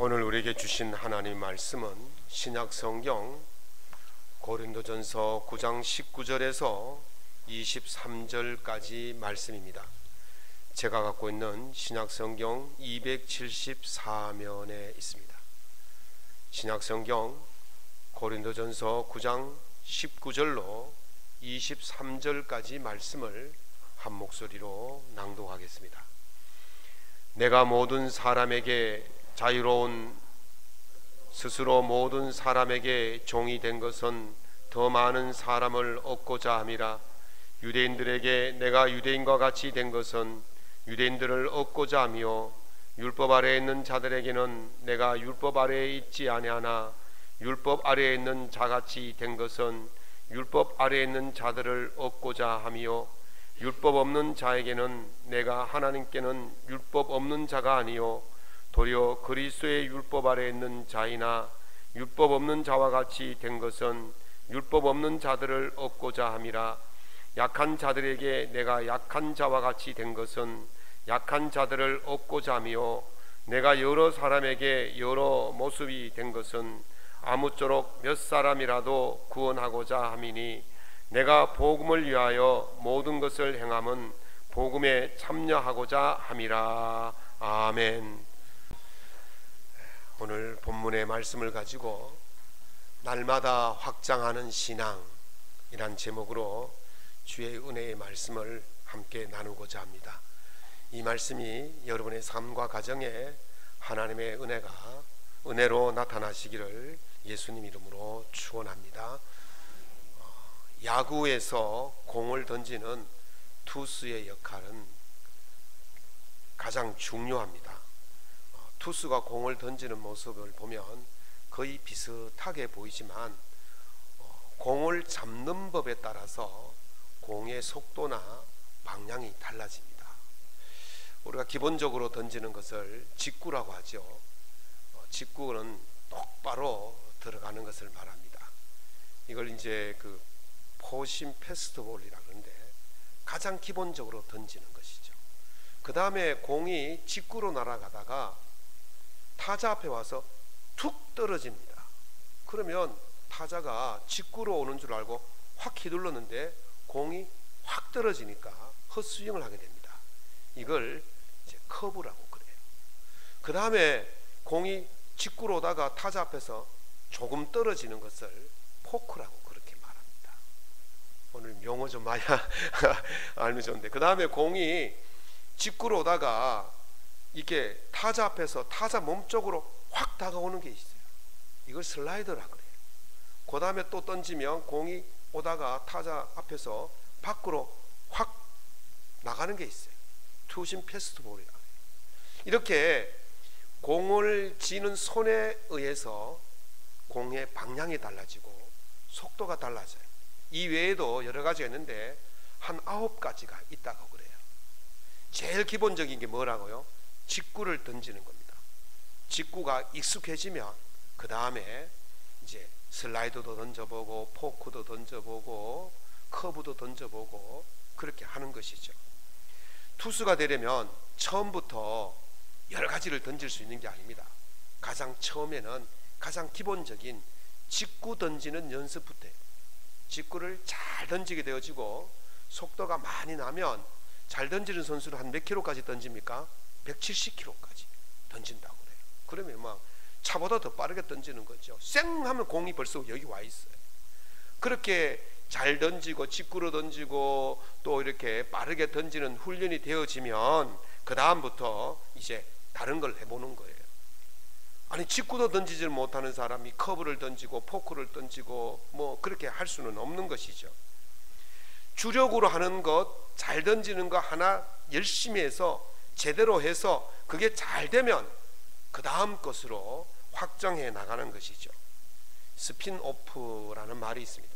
오늘 우리에게 주신 하나님 말씀은 신약성경 고린도전서 9장 19절에서 23절까지 말씀입니다. 제가 갖고 있는 신약성경 274면에 있습니다. 신약성경 고린도전서 9장 19절로 23절까지 말씀을 한 목소리로 낭독하겠습니다. 내가 모든 사람에게 자유로운 스스로 모든 사람에게 종이 된 것은 더 많은 사람을 얻고자 함이라. 유대인들에게 내가 유대인과 같이 된 것은 유대인들을 얻고자 하며, 율법 아래에 있는 자들에게는 내가 율법 아래에 있지 아니하나 율법 아래에 있는 자같이 된 것은 율법 아래에 있는 자들을 얻고자 하며, 율법 없는 자에게는 내가 하나님께는 율법 없는 자가 아니요 도리어 그리스도의 율법 아래에 있는 자이나, 율법 없는 자와 같이 된 것은 율법 없는 자들을 얻고자 함이라. 약한 자들에게 내가 약한 자와 같이 된 것은 약한 자들을 얻고자 하며, 내가 여러 사람에게 여러 모습이 된 것은 아무쪼록 몇 사람이라도 구원하고자 함이니, 내가 복음을 위하여 모든 것을 행함은 복음에 참여하고자 함이라. 아멘. 오늘 본문의 말씀을 가지고 날마다 확장하는 신앙이란 제목으로 주의 은혜의 말씀을 함께 나누고자 합니다. 이 말씀이 여러분의 삶과 가정에 하나님의 은혜로 나타나시기를 예수님 이름으로 축원합니다. 야구에서 공을 던지는 투수의 역할은 가장 중요합니다. 투수가 공을 던지는 모습을 보면 거의 비슷하게 보이지만 공을 잡는 법에 따라서 공의 속도나 방향이 달라집니다. 우리가 기본적으로 던지는 것을 직구라고 하죠. 직구는 똑바로 들어가는 것을 말합니다. 이걸 이제 그 포심 패스트볼이라고 하는데 가장 기본적으로 던지는 것이죠. 그 다음에 공이 직구로 날아가다가 타자 앞에 와서 툭 떨어집니다. 그러면 타자가 직구로 오는 줄 알고 확 휘둘렀는데 공이 확 떨어지니까 헛스윙을 하게 됩니다. 이걸 이제 커브라고 그래요. 그 다음에 공이 직구로 오다가 타자 앞에서 조금 떨어지는 것을 포크라고 그렇게 말합니다. 오늘 용어 좀 많이 알면 좋은데, 그 다음에 공이 직구로 오다가 이렇게 타자 앞에서 타자 몸쪽으로 확 다가오는 게 있어요. 이걸 슬라이더라 그래요. 그 다음에 또 던지면 공이 오다가 타자 앞에서 밖으로 확 나가는 게 있어요. 투심 패스트볼이라 그래요. 이렇게 공을 쥐는 손에 의해서 공의 방향이 달라지고 속도가 달라져요. 이 외에도 여러 가지가 있는데 한 9가지가 있다고 그래요. 제일 기본적인 게 뭐라고요? 직구를 던지는 겁니다. 직구가 익숙해지면 그 다음에 이제 슬라이더도 던져보고 포크도 던져보고 커브도 던져보고 그렇게 하는 것이죠. 투수가 되려면 처음부터 여러 가지를 던질 수 있는 게 아닙니다. 가장 처음에는 가장 기본적인 직구 던지는 연습부터 해요. 직구를 잘 던지게 되어지고 속도가 많이 나면 잘 던지는 선수는 한 몇 킬로까지 던집니까? 170km까지 던진다고 그래요. 그러면 막 차보다 더 빠르게 던지는 거죠. 쌩 하면 공이 벌써 여기 와 있어요. 그렇게 잘 던지고 직구로 던지고 또 이렇게 빠르게 던지는 훈련이 되어지면 그 다음부터 이제 다른 걸 해보는 거예요. 아니 직구도 던지질 못하는 사람이 커브를 던지고 포크를 던지고 뭐 그렇게 할 수는 없는 것이죠. 주력으로 하는 것, 잘 던지는 거 하나 열심히 해서 제대로 해서 그게 잘 되면 그 다음 것으로 확정해 나가는 것이죠. 스핀오프라는 말이 있습니다.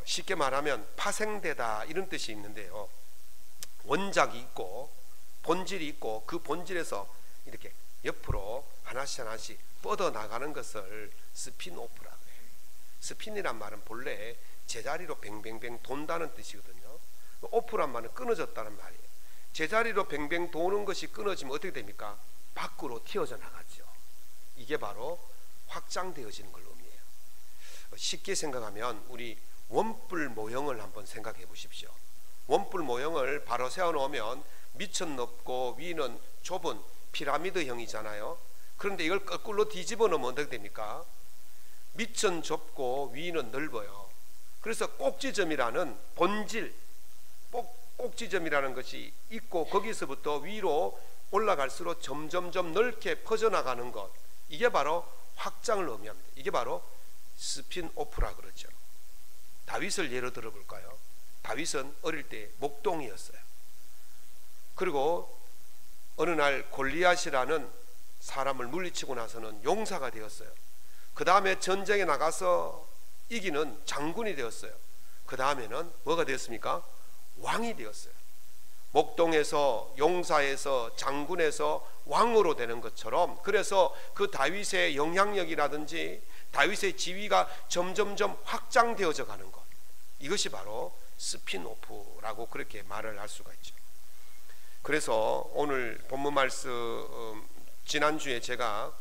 쉽게 말하면 파생되다 이런 뜻이 있는데요. 원작이 있고 본질이 있고 그 본질에서 이렇게 옆으로 하나씩 뻗어나가는 것을 스핀오프라고 해요. 스핀이란 말은 본래 제자리로 뱅뱅뱅 돈다는 뜻이거든요. 오프란 말은 끊어졌다는 말이에요. 제자리로 뱅뱅 도는 것이 끊어지면 어떻게 됩니까? 밖으로 튀어져 나가죠. 이게 바로 확장되어지는 걸 의미해요. 쉽게 생각하면 우리 원뿔 모형을 한번 생각해 보십시오. 원뿔 모형을 바로 세워놓으면 밑은 높고 위는 좁은 피라미드형이잖아요. 그런데 이걸 거꾸로 뒤집어 놓으면 어떻게 됩니까? 밑은 좁고 위는 넓어요. 그래서 꼭지점이라는 본질, 꼭지점이라는 것이 있고 거기서부터 위로 올라갈수록 점점점 넓게 퍼져나가는 것, 이게 바로 확장을 의미합니다. 이게 바로 스핀오프라 그러죠. 다윗을 예로 들어볼까요? 다윗은 어릴 때 목동이었어요. 그리고 어느 날 골리앗이라는 사람을 물리치고 나서는 용사가 되었어요. 그 다음에 전쟁에 나가서 이기는 장군이 되었어요. 그 다음에는 뭐가 되었습니까? 왕이 되었어요. 목동에서 용사에서 장군에서 왕으로 되는 것처럼, 그래서 그 다윗의 영향력이라든지 다윗의 지위가 점점점 확장되어져 가는 것, 이것이 바로 스핀오프라고 그렇게 말을 할 수가 있죠. 그래서 오늘 본문 말씀, 지난주에 제가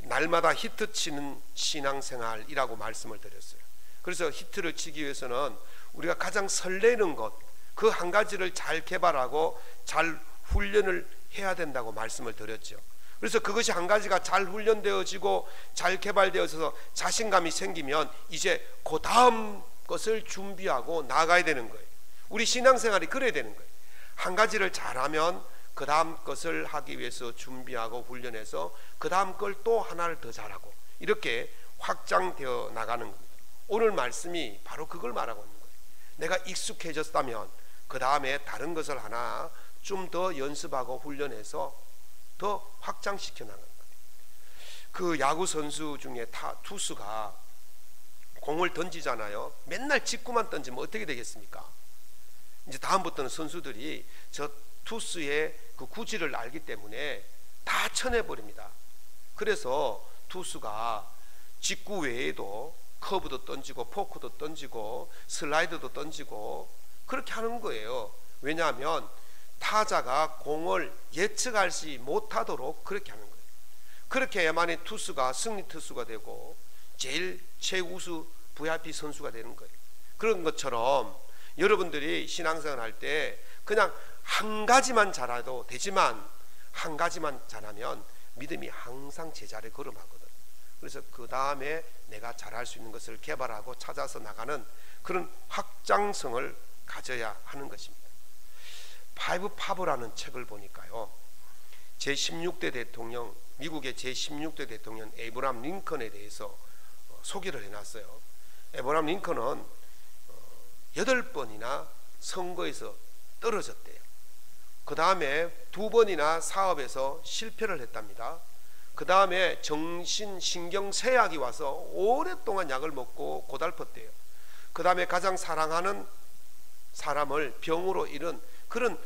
날마다 히트 치는 신앙생활이라고 말씀을 드렸어요. 그래서 히트를 치기 위해서는 우리가 가장 설레는 것, 그 한 가지를 잘 개발하고 잘 훈련을 해야 된다고 말씀을 드렸죠. 그래서 그것이 한 가지가 잘 훈련되어지고 잘 개발되어서 자신감이 생기면 이제 그 다음 것을 준비하고 나가야 되는 거예요. 우리 신앙생활이 그래야 되는 거예요. 한 가지를 잘하면 그 다음 것을 하기 위해서 준비하고 훈련해서 그 다음 걸 또 하나를 더 잘하고, 이렇게 확장되어 나가는 겁니다. 오늘 말씀이 바로 그걸 말하고 있는 거예요. 내가 익숙해졌다면 그 다음에 다른 것을 하나 좀 더 연습하고 훈련해서 더 확장시켜 나가는 거예요. 그 야구 선수 중에 투수가 공을 던지잖아요. 맨날 직구만 던지면 어떻게 되겠습니까? 이제 다음부터는 선수들이 저 투수의 그 구질을 알기 때문에 다 쳐내버립니다. 그래서 투수가 직구 외에도 커브도 던지고 포크도 던지고 슬라이드도 던지고 그렇게 하는 거예요. 왜냐하면 타자가 공을 예측하지 못하도록 그렇게 하는 거예요. 그렇게 해야만이 투수가 승리 투수가 되고 제일 최우수 VIP 선수가 되는 거예요. 그런 것처럼 여러분들이 신앙생활 할 때 그냥 한 가지만 잘해도 되지만 한 가지만 잘하면 믿음이 항상 제자리에 걸음하거든. 그래서 그 다음에 내가 잘할 수 있는 것을 개발하고 찾아서 나가는 그런 확장성을 가져야 하는 것입니다. 파이브 파브라는 책을 보니까요, 제16대 대통령, 미국의 제16대 대통령 에이브람 링컨에 대해서 소개를 해놨어요. 에이브람 링컨은 8번이나 선거에서 떨어졌대요. 그 다음에 2번이나 사업에서 실패를 했답니다. 그 다음에 신경쇠약이 와서 오랫동안 약을 먹고 고달팠대요. 그 다음에 가장 사랑하는 사람을 병으로 잃은 그런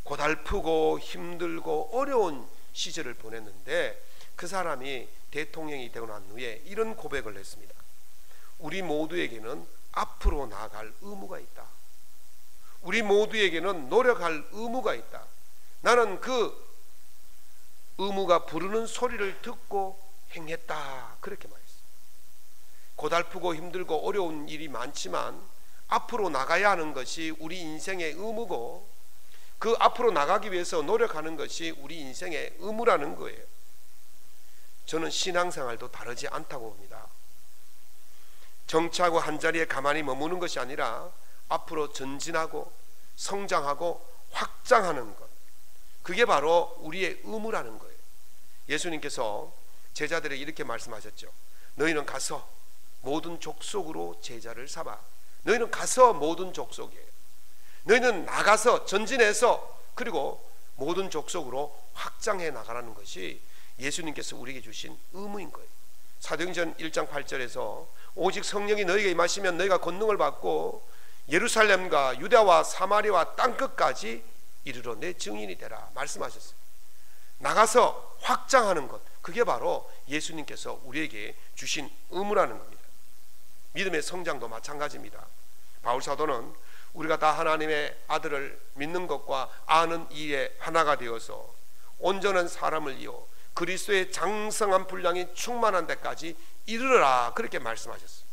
고달프고 힘들고 어려운 시절을 보냈는데, 그 사람이 대통령이 되고 난 후에 이런 고백을 했습니다. 우리 모두에게는 앞으로 나아갈 의무가 있다. 우리 모두에게는 노력할 의무가 있다. 나는 그 의무가 부르는 소리를 듣고 행했다. 그렇게 말했어요. 고달프고 힘들고 어려운 일이 많지만 앞으로 나가야 하는 것이 우리 인생의 의무고, 그 앞으로 나가기 위해서 노력하는 것이 우리 인생의 의무라는 거예요. 저는 신앙생활도 다르지 않다고 봅니다. 정치하고 한자리에 가만히 머무는 것이 아니라 앞으로 전진하고 성장하고 확장하는 것, 그게 바로 우리의 의무라는 거예요. 예수님께서 제자들에게 이렇게 말씀하셨죠. 너희는 가서 모든 족속으로 제자를 삼아. 너희는 가서 모든 족속이에요. 너희는 나가서 전진해서 그리고 모든 족속으로 확장해 나가라는 것이 예수님께서 우리에게 주신 의무인 거예요. 사도행전 1장 8절에서 오직 성령이 너희에게 임하시면 너희가 권능을 받고 예루살렘과 유대와 사마리아와 땅끝까지 이르러 내 증인이 되라 말씀하셨어요. 나가서 확장하는 것, 그게 바로 예수님께서 우리에게 주신 의무라는 겁니다. 믿음의 성장도 마찬가지입니다. 바울사도는 우리가 다 하나님의 아들을 믿는 것과 아는 이에 하나가 되어서 온전한 사람을 이어 그리스도의 장성한 분량이 충만한 데까지 이르러라, 그렇게 말씀하셨어요.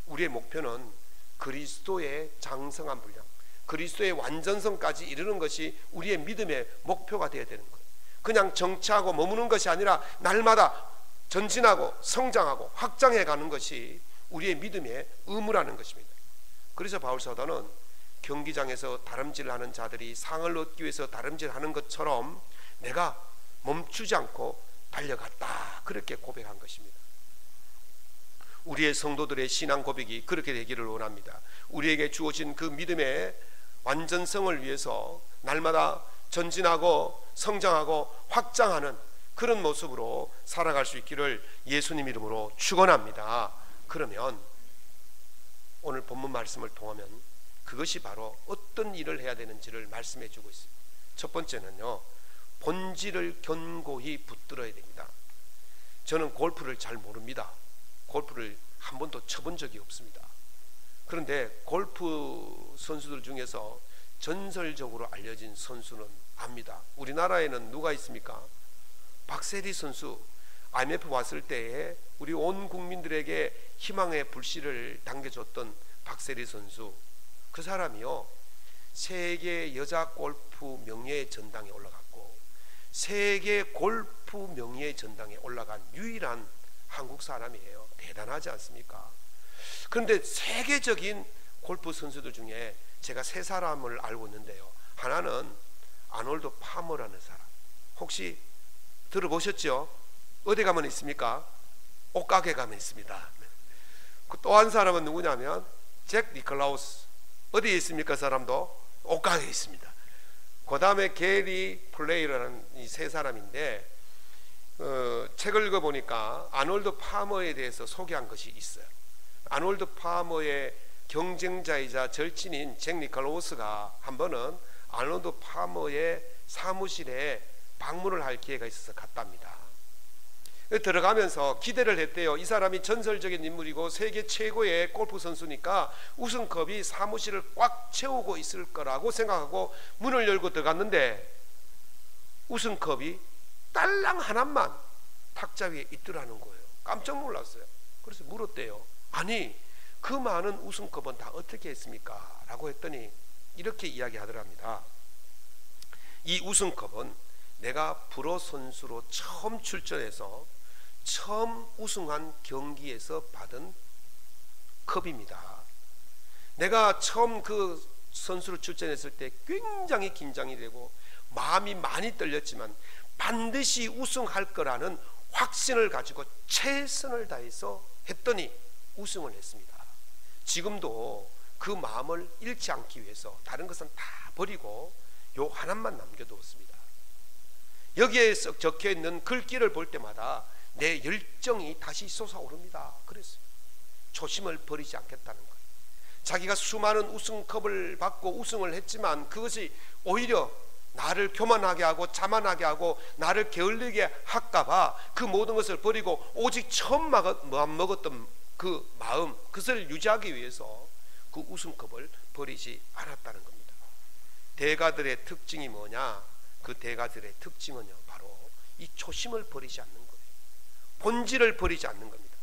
우리의 목표는 그리스도의 장성한 분량, 그리스도의 완전성까지 이르는 것이 우리의 믿음의 목표가 되어야 되는 거예요. 그냥 정치하고 머무는 것이 아니라 날마다 전진하고 성장하고 확장해 가는 것이 우리의 믿음의 의무라는 것입니다. 그래서 바울 사도는 경기장에서 다름질하는 자들이 상을 얻기 위해서 다름질하는 것처럼 내가 멈추지 않고 달려갔다, 그렇게 고백한 것입니다. 우리의 성도들의 신앙 고백이 그렇게 되기를 원합니다. 우리에게 주어진 그 믿음의 완전성을 위해서 날마다 전진하고 성장하고 확장하는 그런 모습으로 살아갈 수 있기를 예수님 이름으로 축원합니다. 그러면 오늘 본문 말씀을 통하면 그것이 바로 어떤 일을 해야 되는지를 말씀해 주고 있습니다. 첫 번째는요, 본질을 견고히 붙들어야 됩니다. 저는 골프를 잘 모릅니다. 골프를 한 번도 쳐본 적이 없습니다. 그런데 골프 선수들 중에서 전설적으로 알려진 선수는 압니다. 우리나라에는 누가 있습니까? 박세리 선수. IMF 왔을 때에 우리 온 국민들에게 희망의 불씨를 당겨줬던 박세리 선수, 그 사람이요, 세계 여자 골프 명예의 전당에 올라갔고 세계 골프 명예의 전당에 올라간 유일한 한국 사람이에요. 대단하지 않습니까? 그런데 세계적인 골프 선수들 중에 제가 세 사람을 알고 있는데요, 하나는 아놀드 파머라는 사람, 혹시 들어보셨죠? 어디 가면 있습니까? 옷가게 가면 있습니다. 또 한 사람은 누구냐면 잭 니클라우스. 어디에 있습니까? 그 사람도 옷가게에 있습니다. 그 다음에 게리 플레이라는 이 세 사람인데, 책을 읽어보니까 아놀드 파머에 대해서 소개한 것이 있어요. 아놀드 파머의 경쟁자이자 절친인 잭 니클라우스가 한 번은 아놀드 파머의 사무실에 방문을 할 기회가 있어서 갔답니다. 들어가면서 기대를 했대요. 이 사람이 전설적인 인물이고 세계 최고의 골프 선수니까 우승컵이 사무실을 꽉 채우고 있을 거라고 생각하고 문을 열고 들어갔는데 우승컵이 딸랑 하나만 탁자 위에 있더라는 거예요. 깜짝 놀랐어요. 그래서 물었대요. 아니, 그 많은 우승컵은 다 어떻게 했습니까? 라고 했더니 이렇게 이야기하더랍니다. 이 우승컵은 내가 프로 선수로 처음 출전해서 처음 우승한 경기에서 받은 컵입니다. 내가 처음 그 선수로 출전했을 때 굉장히 긴장이 되고 마음이 많이 떨렸지만 반드시 우승할 거라는 확신을 가지고 최선을 다해서 했더니 우승을 했습니다. 지금도 그 마음을 잃지 않기 위해서 다른 것은 다 버리고 요 하나만 남겨두었습니다. 여기에 적혀 있는 글귀를 볼 때마다 내 열정이 다시 솟아오릅니다. 그랬어요. 초심을 버리지 않겠다는 거예요. 자기가 수많은 우승컵을 받고 우승을 했지만 그것이 오히려 나를 교만하게 하고 자만하게 하고 나를 게을리게 할까봐 그 모든 것을 버리고 오직 처음 먹었던 그 마음, 그것을 유지하기 위해서 그 우승컵을 버리지 않았다는 겁니다. 대가들의 특징이 뭐냐? 그 대가들의 특징은요, 바로 이 초심을 버리지 않는 거예요. 본질을 버리지 않는 겁니다.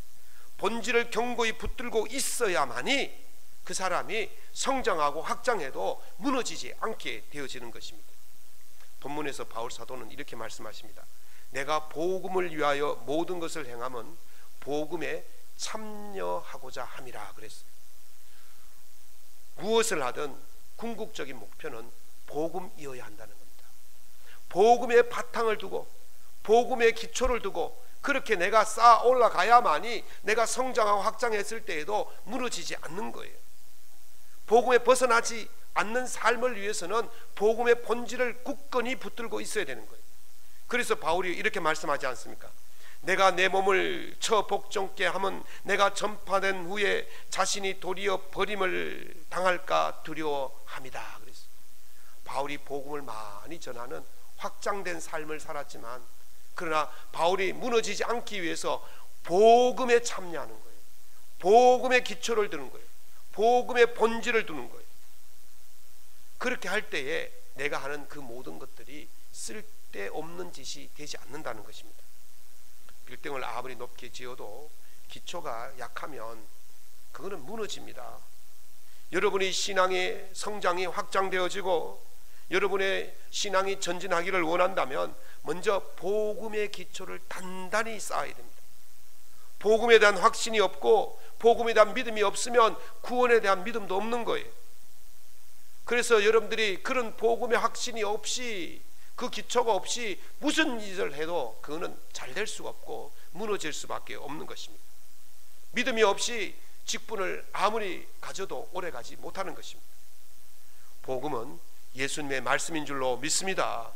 본질을 견고히 붙들고 있어야만이 그 사람이 성장하고 확장해도 무너지지 않게 되어지는 것입니다. 본문에서 바울 사도는 이렇게 말씀하십니다. 내가 복음을 위하여 모든 것을 행함은 복음에 참여하고자 함이라 그랬어요. 무엇을 하든 궁극적인 목표는 복음이어야 한다는 겁니다. 복음의 바탕을 두고 복음의 기초를 두고 그렇게 내가 쌓아 올라가야만이 내가 성장하고 확장했을 때에도 무너지지 않는 거예요. 복음에 벗어나지 않는 삶을 위해서는 복음의 본질을 굳건히 붙들고 있어야 되는 거예요. 그래서 바울이 이렇게 말씀하지 않습니까? 내가 내 몸을 쳐 복종케 하면 내가 전파된 후에 자신이 도리어 버림을 당할까 두려워합니다. 그랬어요. 바울이 복음을 많이 전하는 확장된 삶을 살았지만 그러나 바울이 무너지지 않기 위해서 복음에 참여하는 거예요. 복음의 기초를 두는 거예요. 복음의 본질을 두는 거예요. 그렇게 할 때에 내가 하는 그 모든 것들이 쓸데없는 짓이 되지 않는다는 것입니다. 빌딩을 아무리 높게 지어도 기초가 약하면 그거는 무너집니다. 여러분의 신앙의 성장이 확장되어지고 여러분의 신앙이 전진하기를 원한다면 먼저 복음의 기초를 단단히 쌓아야 됩니다. 복음에 대한 확신이 없고 복음에 대한 믿음이 없으면 구원에 대한 믿음도 없는 거예요. 그래서 여러분들이 그런 복음의 확신이 없이, 그 기초가 없이 무슨 일을 해도 그거는 잘 될 수가 없고 무너질 수밖에 없는 것입니다. 믿음이 없이 직분을 아무리 가져도 오래가지 못하는 것입니다. 복음은 예수님의 말씀인 줄로 믿습니다.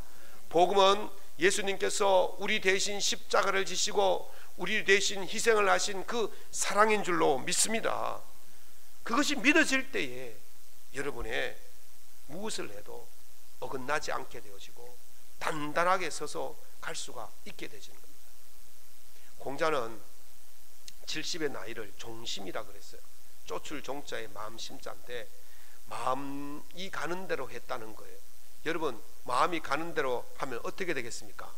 복음은 예수님께서 우리 대신 십자가를 지시고 우리 대신 희생을 하신 그 사랑인 줄로 믿습니다. 그것이 믿어질 때에 여러분의 무엇을 해도 어긋나지 않게 되어지고 단단하게 서서 갈 수가 있게 되지는 겁니다. 공자는 70의 나이를 종심이라 그랬어요. 쫓을 종자에 마음 심자인데 마음이 가는 대로 했다는 거예요. 여러분, 마음이 가는 대로 하면 어떻게 되겠습니까?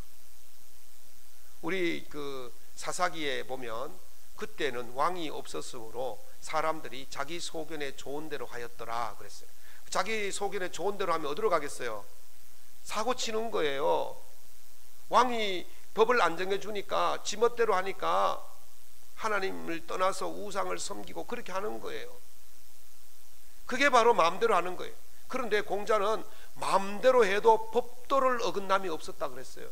우리 그 사사기에 보면 그때는 왕이 없었으므로 사람들이 자기 소견에 좋은 대로 하였더라 그랬어요. 자기 소견에 좋은 대로 하면 어디로 가겠어요? 사고 치는 거예요. 왕이 법을 안 정해주니까 지멋대로 하니까 하나님을 떠나서 우상을 섬기고 그렇게 하는 거예요. 그게 바로 마음대로 하는 거예요. 그런데 공자는 마음대로 해도 법도를 어긋남이 없었다 그랬어요.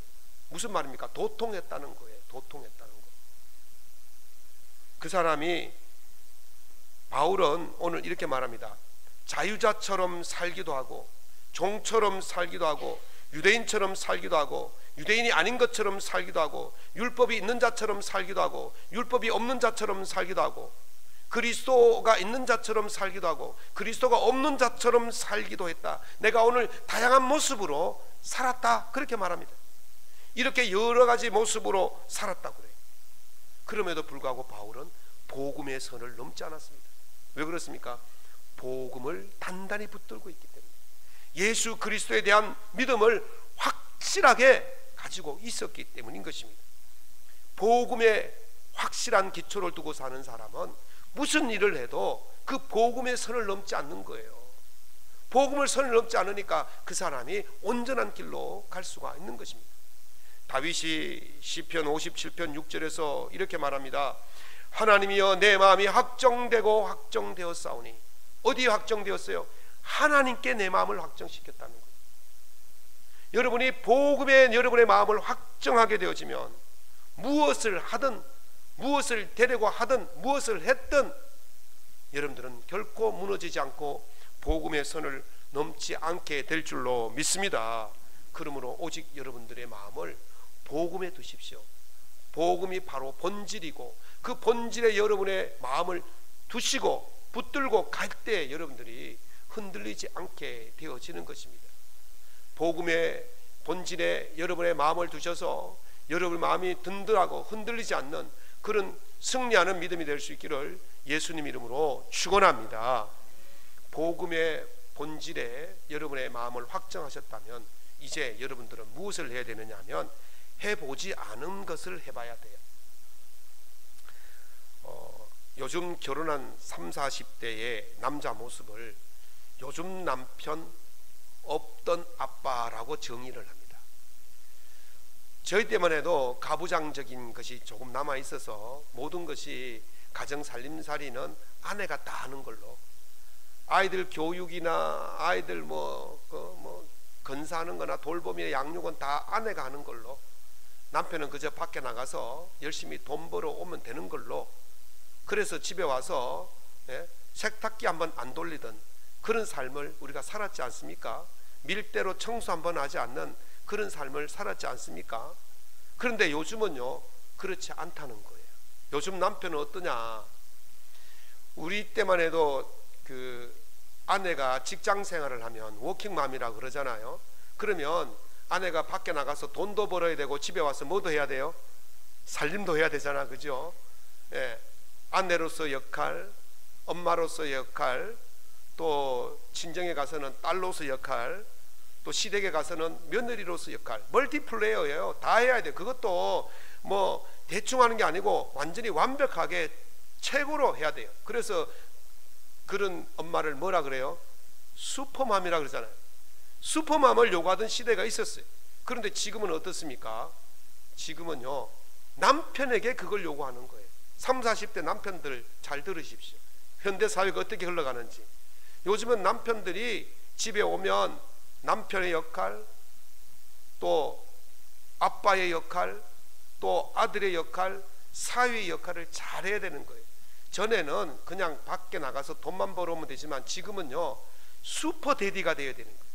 무슨 말입니까? 도통했다는 거예요. 도통했다는 거. 그 사람이, 바울은 오늘 이렇게 말합니다. 자유자처럼 살기도 하고 종처럼 살기도 하고 유대인처럼 살기도 하고 유대인이 아닌 것처럼 살기도 하고 율법이 있는 자처럼 살기도 하고 율법이 없는 자처럼 살기도 하고 그리스도가 있는 자처럼 살기도 하고 그리스도가 없는 자처럼 살기도 했다. 내가 오늘 다양한 모습으로 살았다. 그렇게 말합니다. 이렇게 여러 가지 모습으로 살았다고 그래요. 그럼에도 불구하고 바울은 복음의 선을 넘지 않았습니다. 왜 그렇습니까? 복음을 단단히 붙들고 있기 때문에, 예수 그리스도에 대한 믿음을 확실하게 가지고 있었기 때문인 것입니다. 복음에 확실한 기초를 두고 사는 사람은 무슨 일을 해도 그 복음의 선을 넘지 않는 거예요. 복음을 선을 넘지 않으니까 그 사람이 온전한 길로 갈 수가 있는 것입니다. 다윗이 시편 57편 6절에서 이렇게 말합니다. 하나님이여 내 마음이 확정되고 확정되었사오니. 어디에 확정되었어요? 하나님께 내 마음을 확정시켰다는 거예요. 여러분이 복음에 여러분의 마음을 확정하게 되어지면 무엇을 하든 무엇을 되려고 하든 무엇을 했든 여러분들은 결코 무너지지 않고 복음의 선을 넘지 않게 될 줄로 믿습니다. 그러므로 오직 여러분들의 마음을 복음에 두십시오. 복음이 바로 본질이고 그 본질에 여러분의 마음을 두시고 붙들고 갈 때 여러분들이 흔들리지 않게 되어지는 것입니다. 복음의 본질에 여러분의 마음을 두셔서 여러분의 마음이 든든하고 흔들리지 않는 그런 승리하는 믿음이 될 수 있기를 예수님 이름으로 축원합니다. 복음의 본질에 여러분의 마음을 확정하셨다면 이제 여러분들은 무엇을 해야 되느냐 하면 해보지 않은 것을 해봐야 돼요. 요즘 결혼한 30, 40대의 남자 모습을 요즘 남편 없던 아빠라고 정의를 합니다. 저희 때만 해도 가부장적인 것이 조금 남아있어서 모든 것이 가정 살림살이는 아내가 다 하는 걸로, 아이들 교육이나 아이들 건사하는 거나 돌봄이나 양육은 다 아내가 하는 걸로, 남편은 그저 밖에 나가서 열심히 돈 벌어 오면 되는 걸로, 그래서 집에 와서 세탁기 한번 안 돌리던 그런 삶을 우리가 살았지 않습니까? 밀대로 청소 한번 하지 않는 그런 삶을 살았지 않습니까? 그런데 요즘은요 그렇지 않다는 거예요. 요즘 남편은 어떠냐? 우리 때만 해도 그 아내가 직장 생활을 하면 워킹맘이라고 그러잖아요. 그러면 아내가 밖에 나가서 돈도 벌어야 되고 집에 와서 뭐도 해야 돼요? 살림도 해야 되잖아, 그죠? 예. 아내로서 역할, 엄마로서 역할, 또 친정에 가서는 딸로서 역할, 또 시댁에 가서는 며느리로서 역할, 멀티플레이어예요. 다 해야 돼. 그것도 뭐 대충 하는 게 아니고 완전히 완벽하게 최고로 해야 돼요. 그래서 그런 엄마를 뭐라 그래요? 슈퍼맘이라 그러잖아요. 슈퍼맘을 요구하던 시대가 있었어요. 그런데 지금은 어떻습니까? 지금은요, 남편에게 그걸 요구하는 거예요. 30, 40대 남편들 잘 들으십시오. 현대 사회가 어떻게 흘러가는지. 요즘은 남편들이 집에 오면 남편의 역할, 또 아빠의 역할, 또 아들의 역할, 사위의 역할을 잘해야 되는 거예요. 전에는 그냥 밖에 나가서 돈만 벌어오면 되지만 지금은요, 슈퍼데디가 되어야 되는 거예요.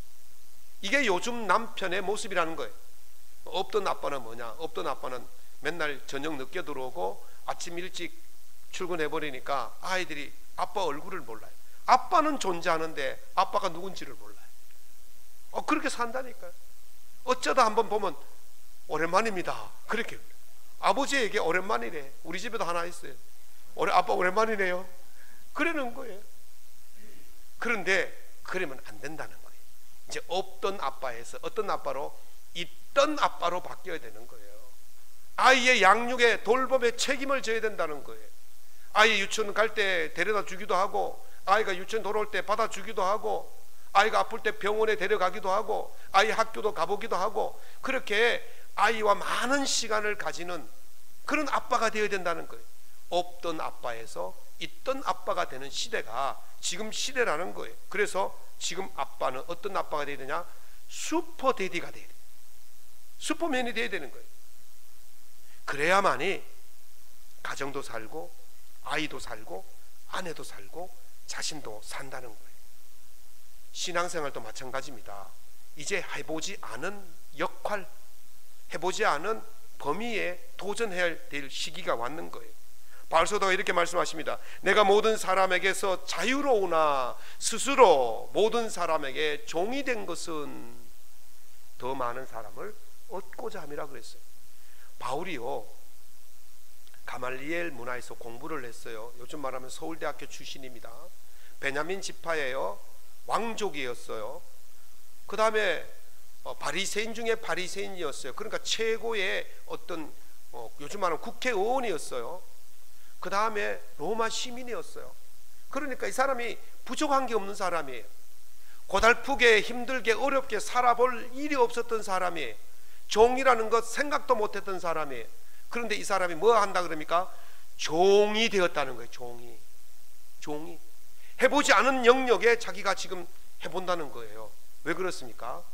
이게 요즘 남편의 모습이라는 거예요. 없던 아빠는 뭐냐? 없던 아빠는 맨날 저녁 늦게 들어오고 아침 일찍 출근해버리니까 아이들이 아빠 얼굴을 몰라요. 아빠는 존재하는데 아빠가 누군지를 몰라요. 그렇게 산다니까요. 어쩌다 한번 보면 오랜만입니다. 그렇게 아버지에게 오랜만이래. 우리 집에도 하나 있어요. 아빠 오랜만이네요. 그러는 거예요. 그런데 그러면 안 된다는 거예요. 이제 없던 아빠에서 어떤 아빠로? 있던 아빠로 바뀌어야 되는 거예요. 아이의 양육에 돌봄에 책임을 져야 된다는 거예요. 아이 유치원 갈 때 데려다 주기도 하고, 아이가 유치원 돌아올 때 받아주기도 하고, 아이가 아플 때 병원에 데려가기도 하고, 아이 학교도 가보기도 하고, 그렇게 아이와 많은 시간을 가지는 그런 아빠가 되어야 된다는 거예요. 없던 아빠에서 있던 아빠가 되는 시대가 지금 시대라는 거예요. 그래서 지금 아빠는 어떤 아빠가 되어야 되냐? 슈퍼데디가 되어야 돼요. 슈퍼맨이 되어야 되는 거예요. 그래야만이 가정도 살고 아이도 살고 아내도 살고 자신도 산다는 거예요. 신앙생활도 마찬가지입니다. 이제 해보지 않은 역할, 해보지 않은 범위에 도전해야 될 시기가 왔는 거예요. 바울사도가 이렇게 말씀하십니다. 내가 모든 사람에게서 자유로우나 스스로 모든 사람에게 종이 된 것은 더 많은 사람을 얻고자 함이라 그랬어요. 바울이요, 가말리엘 문화에서 공부를 했어요. 요즘 말하면 서울대학교 출신입니다. 베냐민 지파예요. 왕족이었어요. 그 다음에 바리새인 중에 바리새인이었어요. 그러니까 최고의 어떤 요즘 말하면 국회의원이었어요. 그 다음에 로마 시민이었어요. 그러니까 이 사람이 부족한 게 없는 사람이에요. 고달프게 힘들게 어렵게 살아볼 일이 없었던 사람이에요. 종이라는 것 생각도 못했던 사람이에요. 그런데 이 사람이 뭐 한다 그럽니까? 종이 되었다는 거예요. 종이 해보지 않은 영역에 자기가 지금 해본다는 거예요. 왜 그렇습니까?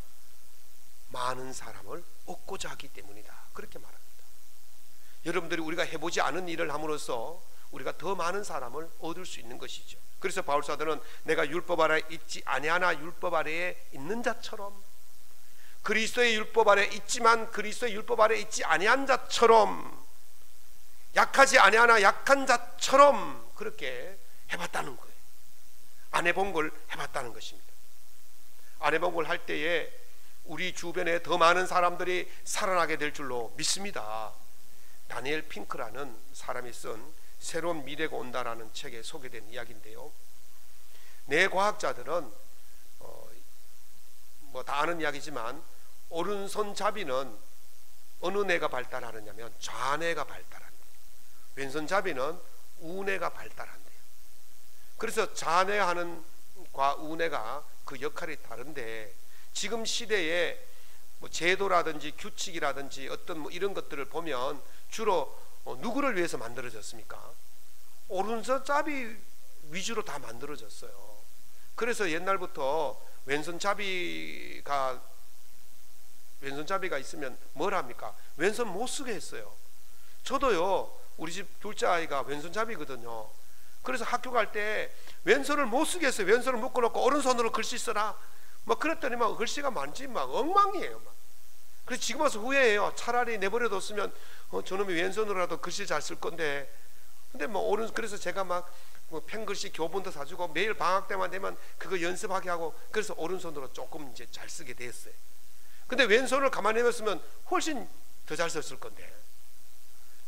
많은 사람을 얻고자 하기 때문이다. 그렇게 말합니다. 여러분들이 우리가 해보지 않은 일을 함으로써 우리가 더 많은 사람을 얻을 수 있는 것이죠. 그래서 바울사도는 내가 율법 아래 있지 아니하나 율법 아래에 있는 자처럼, 그리스도의 율법 아래 있지만 그리스도의 율법 아래 있지 아니한 자처럼, 약하지 아니하나 약한 자처럼 그렇게 해봤다는 거예요. 안 해본 걸 해봤다는 것입니다. 안 해본 걸 할 때에 우리 주변에 더 많은 사람들이 살아나게 될 줄로 믿습니다. 다니엘 핑크라는 사람이 쓴 새로운 미래가 온다라는 책에 소개된 이야기인데요, 뇌과학자들은 뭐 다 아는 이야기지만 오른손잡이는 어느 뇌가 발달하느냐면 좌뇌가 발달한대요. 왼손잡이는 우뇌가 발달한대요. 그래서 좌뇌하는과 우뇌가 그 역할이 다른데, 지금 시대에 뭐 제도라든지 규칙이라든지 어떤 뭐 이런 것들을 보면 주로 누구를 위해서 만들어졌습니까? 오른손잡이 위주로 다 만들어졌어요. 그래서 옛날부터 왼손잡이가 있으면 뭘 합니까? 왼손 못 쓰게 했어요. 저도요, 우리 집 둘째 아이가 왼손잡이거든요. 그래서 학교 갈 때 왼손을 못 쓰게 했어요. 왼손을 묶어놓고 오른손으로 글씨 써라 막 그랬더니 막 글씨가 많지 막 엉망이에요. 막. 그래서 지금 와서 후회해요. 차라리 내버려뒀으면 저놈이 왼손으로라도 글씨 잘 쓸 건데. 근데 뭐 그래서 제가 막 뭐 펜글씨 교본도 사주고 매일 방학 때만 되면 그거 연습하게 하고, 그래서 오른손으로 조금 이제 잘 쓰게 됐어요. 근데 왼손을 가만히 뒀으면 훨씬 더 잘 썼을 건데,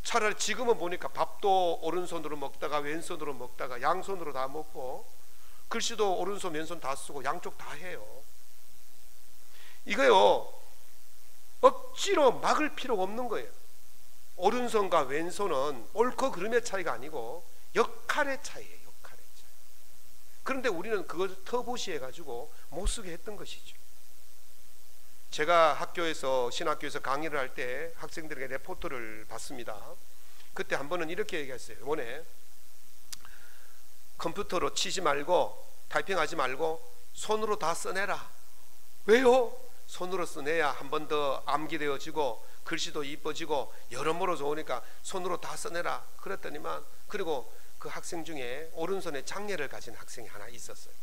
차라리 지금은 보니까 밥도 오른손으로 먹다가 왼손으로 먹다가 양손으로 다 먹고, 글씨도 오른손 왼손 다 쓰고 양쪽 다 해요. 이거요 억지로 막을 필요가 없는 거예요. 오른손과 왼손은 옳고 그름의 차이가 아니고 역할의 차이예요. 역할의 차이. 그런데 우리는 그걸 터부시해 가지고 못 쓰게 했던 것이죠. 제가 신학교에서 강의를 할 때 학생들에게 레포트를 받습니다. 그때 한 번은 이렇게 얘기했어요. 이번에 컴퓨터로 치지 말고 타이핑하지 말고 손으로 다 써내라. 왜요? 손으로 써내야 한 번 더 암기되어지고 글씨도 이뻐지고 여러모로 좋으니까 손으로 다 써내라. 그랬더니만, 그리고 그 학생 중에 오른손에 장애를 가진 학생이 하나 있었어요.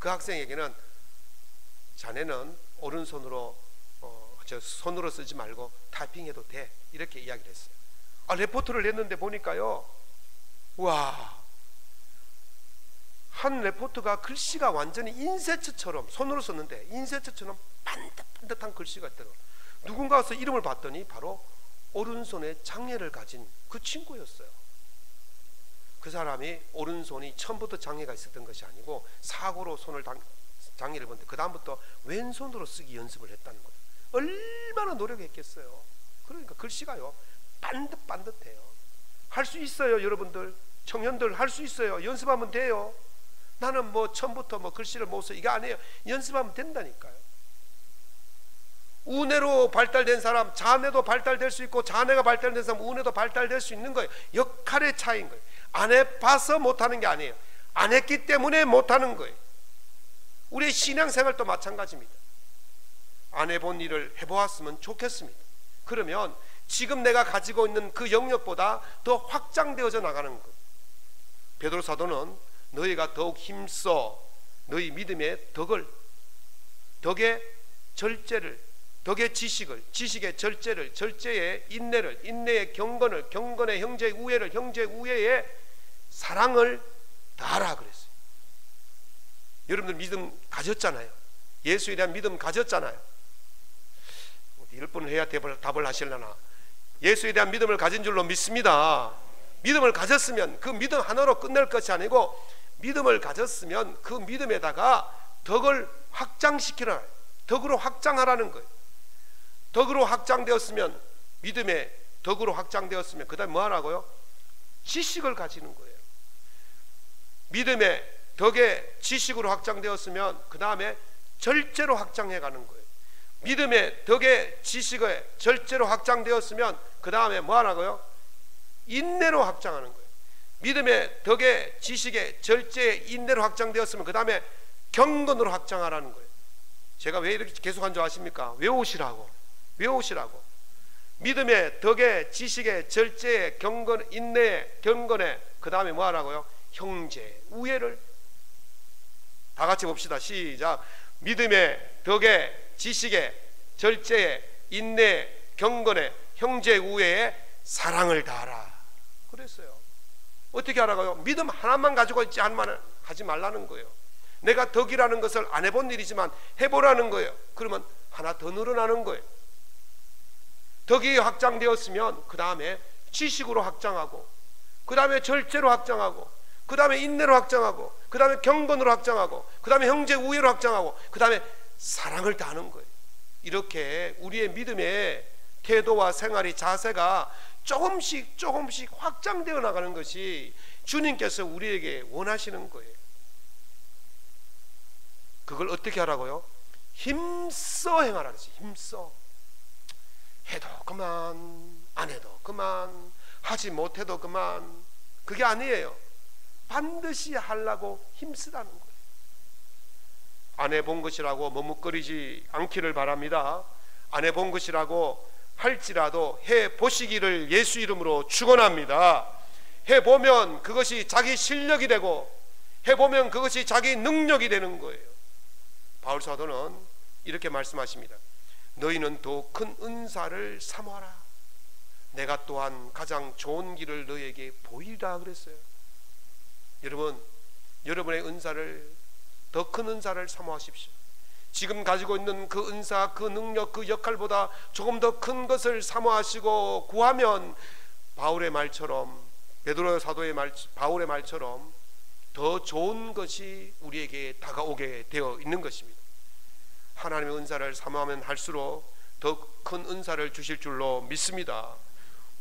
그 학생에게는 자네는 오른손으로 손으로 쓰지 말고 타이핑해도 돼, 이렇게 이야기를 했어요. 레포트를 냈는데 보니까요, 와, 한 레포트가 글씨가 완전히 인쇄처처럼, 손으로 썼는데 인쇄처처럼 반듯반듯한 글씨가 있더라고요. 누군가 와서 이름을 봤더니 바로 오른손에 장애를 가진 그 친구였어요. 그 사람이 오른손이 처음부터 장애가 있었던 것이 아니고 사고로 장애를 본데 그 다음부터 왼손으로 쓰기 연습을 했다는 거예요. 얼마나 노력했겠어요. 그러니까 글씨가요 반듯반듯해요. 할 수 있어요. 여러분들 청년들 할 수 있어요. 연습하면 돼요. 나는 처음부터 글씨를 못 써, 이게 아니에요. 연습하면 된다니까요. 우뇌로 발달된 사람 자뇌도 발달될 수 있고, 자뇌가 발달된 사람 우뇌도 발달될 수 있는 거예요. 역할의 차이인 거예요. 안 해봐서 못하는 게 아니에요. 안 했기 때문에 못하는 거예요. 우리의 신앙생활도 마찬가지입니다. 안 해본 일을 해보았으면 좋겠습니다. 그러면 지금 내가 가지고 있는 그 영역보다 더 확장되어져 나가는 거예요. 베드로 사도는 너희가 더욱 힘써 너희 믿음의 덕의 절제를, 덕의 지식을, 지식의 절제를, 절제의 인내를, 인내의 경건을, 경건의 형제의 우애를, 형제의 우애의 사랑을 다하라 그랬어요. 여러분들 믿음 가졌잖아요. 예수에 대한 믿음 가졌잖아요. 10번을 해야 답을 하시려나. 예수에 대한 믿음을 가진 줄로 믿습니다. 믿음을 가졌으면 그 믿음 하나로 끝낼 것이 아니고, 믿음을 가졌으면 그 믿음에다가 덕을 확장시키라, 덕으로 확장하라는 거예요. 덕으로 확장되었으면, 믿음의 덕으로 확장되었으면 그 다음에 뭐 하라고요? 지식을 가지는 거예요. 믿음의 덕의 지식으로 확장되었으면 그 다음에 절제로 확장해 가는 거예요. 믿음의 덕의 지식의 절제로 확장되었으면 그 다음에 뭐 하라고요? 인내로 확장하는 거예요. 믿음의 덕의 지식의 절제의 인내로 확장되었으면 그 다음에 경건으로 확장하라는 거예요. 제가 왜 이렇게 계속한 줄 아십니까? 외우시라고. 믿음의 덕의 지식의 절제의 경건, 인내의 경건의 그 다음에 뭐 하라고요? 형제 우애를. 다 같이 봅시다. 시작. 믿음의 덕의 지식의 절제의 인내의 경건의 형제 우애의 사랑을 다하라 그랬어요. 어떻게 하라고요? 믿음 하나만 가지고 있지 하지 말라는 거예요. 내가 덕이라는 것을 안 해본 일이지만 해보라는 거예요. 그러면 하나 더 늘어나는 거예요. 덕이 확장되었으면 그 다음에 지식으로 확장하고, 그 다음에 절제로 확장하고, 그 다음에 인내로 확장하고, 그 다음에 경건으로 확장하고, 그 다음에 형제 우애로 확장하고, 그 다음에 사랑을 다하는 거예요. 이렇게 우리의 믿음의 태도와 생활이, 자세가 조금씩 확장되어 나가는 것이 주님께서 우리에게 원하시는 거예요. 그걸 어떻게 하라고요? 힘써 행하라 그랬어요. 힘써. 해도 그만, 안 해도 그만, 하지 못해도 그만, 그게 아니에요. 반드시 하려고 힘쓰라는 거예요. 안 해본 것이라고 머뭇거리지 않기를 바랍니다. 안 해본 것이라고 할지라도 해보시기를 예수 이름으로 축원합니다. 해보면 그것이 자기 실력이 되고, 해보면 그것이 자기 능력이 되는 거예요. 바울 사도는 이렇게 말씀하십니다. 너희는 더 큰 은사를 사모하라. 내가 또한 가장 좋은 길을 너희에게 보이라 그랬어요. 여러분, 여러분의 은사를, 더 큰 은사를 사모하십시오. 지금 가지고 있는 그 은사, 그 능력, 그 역할보다 조금 더 큰 것을 사모하시고 구하면 바울의 말처럼, 베드로 사도의 바울의 말처럼 더 좋은 것이 우리에게 다가오게 되어 있는 것입니다. 하나님의 은사를 사모하면 할수록 더 큰 은사를 주실 줄로 믿습니다.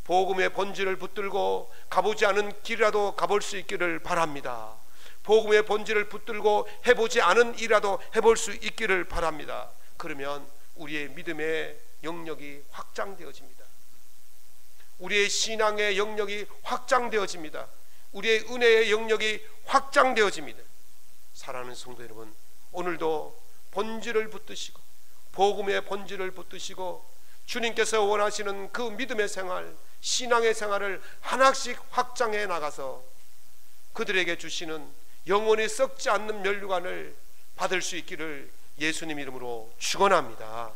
복음의 본질을 붙들고 가보지 않은 길이라도 가볼 수 있기를 바랍니다. 복음의 본질을 붙들고 해보지 않은 일이라도 해볼 수 있기를 바랍니다. 그러면 우리의 믿음의 영역이 확장되어집니다. 우리의 신앙의 영역이 확장되어집니다. 우리의 은혜의 영역이 확장되어집니다. 사랑하는 성도 여러분, 오늘도 본질을 붙드시고 복음의 본질을 붙드시고 주님께서 원하시는 그 믿음의 생활, 신앙의 생활을 하나씩 확장해 나가서 그들에게 주시는 영원히 썩지 않는 면류관을 받을 수 있기를 예수님 이름으로 축원합니다.